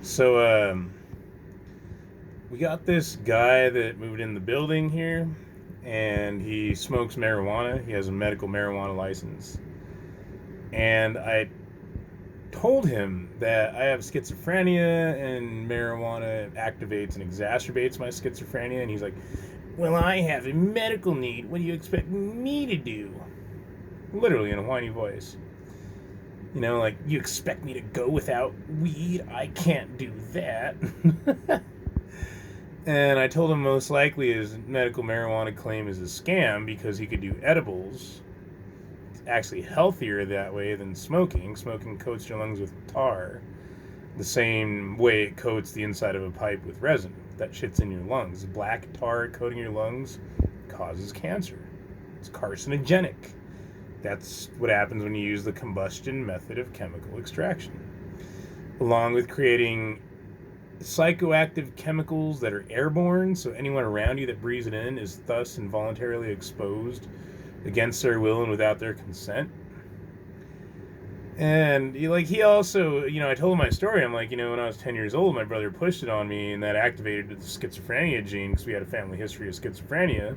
So, we got this guy that moved in the building here, and he smokes marijuana. He has a medical marijuana license. And I told him that I have schizophrenia, and marijuana activates and exacerbates my schizophrenia. And he's like, "Well, I have a medical need. What do you expect me to do?" Literally in a whiny voice. You know, like, "You expect me to go without weed? I can't do that." And I told him most likely his medical marijuana claim is a scam because he could do edibles. It's actually healthier that way than smoking. Smoking coats your lungs with tar, the same way it coats the inside of a pipe with resin. That shit's in your lungs. Black tar coating your lungs causes cancer. It's carcinogenic. That's what happens when you use the combustion method of chemical extraction, along with creating psychoactive chemicals that are airborne, so anyone around you that breathes it in is thus involuntarily exposed against their will and without their consent. And he also, I told him my story. I'm like, when I was 10 years old, my brother pushed it on me, and that activated the schizophrenia gene because we had a family history of schizophrenia.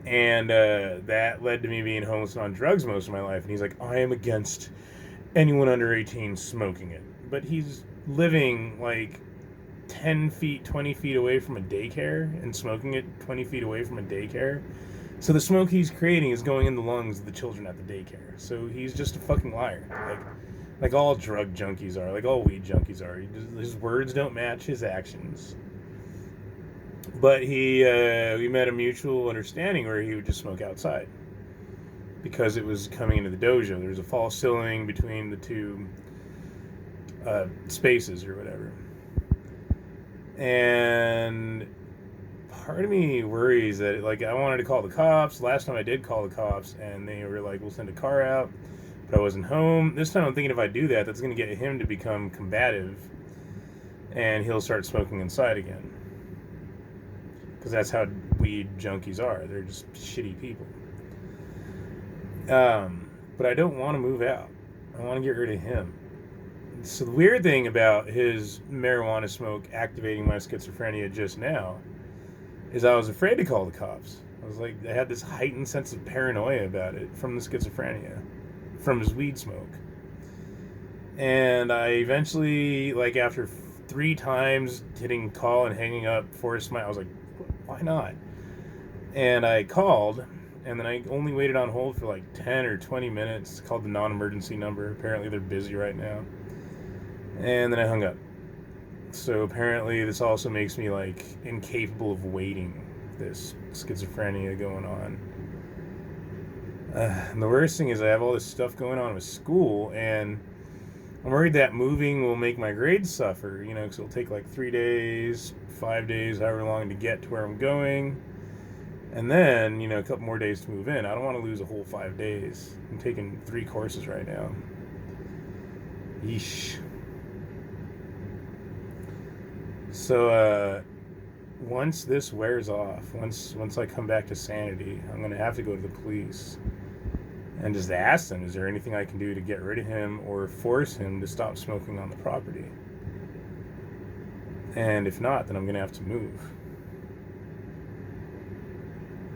And that led to me being homeless and on drugs most of my life. And he's like, "I am against anyone under 18 smoking it." But he's living like 10 feet, 20 feet away from a daycare and smoking it 20 feet away from a daycare. So the smoke he's creating is going in the lungs of the children at the daycare. So he's just a fucking liar. Like all drug junkies are, like all weed junkies are. His words don't match his actions. But we met a mutual understanding where he would just smoke outside because it was coming into the dojo. There was a false ceiling between the two spaces or whatever. And part of me worries that, like, I wanted to call the cops. Last time I did call the cops, and they were like, "We'll send a car out," but I wasn't home. This time I'm thinking if I do that, that's going to get him to become combative, and he'll start smoking inside again. Because that's how weed junkies are. They're just shitty people. But I don't want to move out. I want to get rid of him. So the weird thing about his marijuana smoke activating my schizophrenia just now is I was afraid to call the cops. I was like, I had this heightened sense of paranoia about it from the schizophrenia, from his weed smoke. And I eventually, like, after 3 times hitting call and hanging up, I was like, why not? And I called, and then I only waited on hold for like 10 or 20 minutes, called the non-emergency number. Apparently they're busy right now. And then I hung up. So apparently this also makes me like incapable of waiting this schizophrenia going on. And the worst thing is I have all this stuff going on with school, and I'm worried that moving will make my grades suffer, because it'll take like 3 days, 5 days, however long to get to where I'm going. And then, a couple more days to move in. I don't want to lose a whole 5 days. I'm taking 3 courses right now. Yeesh. So, once this wears off, once I come back to sanity, I'm going to have to go to the police and just ask them, is there anything I can do to get rid of him or force him to stop smoking on the property? And if not, then I'm going to have to move.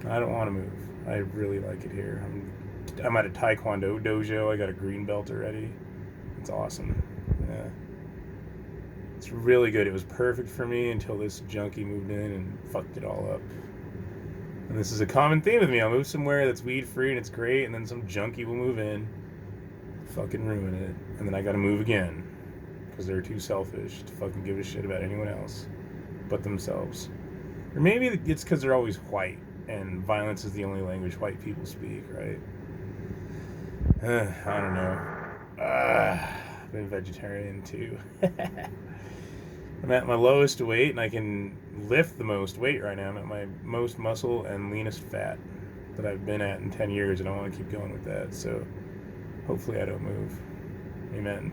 I don't want to move. I really like it here. I'm at a Taekwondo dojo. I got a green belt already. It's awesome. Yeah. It's really good. It was perfect for me until this junkie moved in and fucked it all up. And this is a common theme with me. I'll move somewhere that's weed free and it's great, and then some junkie will move in, fucking ruin it, and then I gotta move again because they're too selfish to fucking give a shit about anyone else but themselves. Or maybe it's because they're always white and violence is the only language white people speak, right? I don't know. I've been vegetarian too. I'm at my lowest weight, and I can lift the most weight right now. I'm at my most muscle and leanest fat that I've been at in 10 years, and I want to keep going with that. So hopefully I don't move. Amen.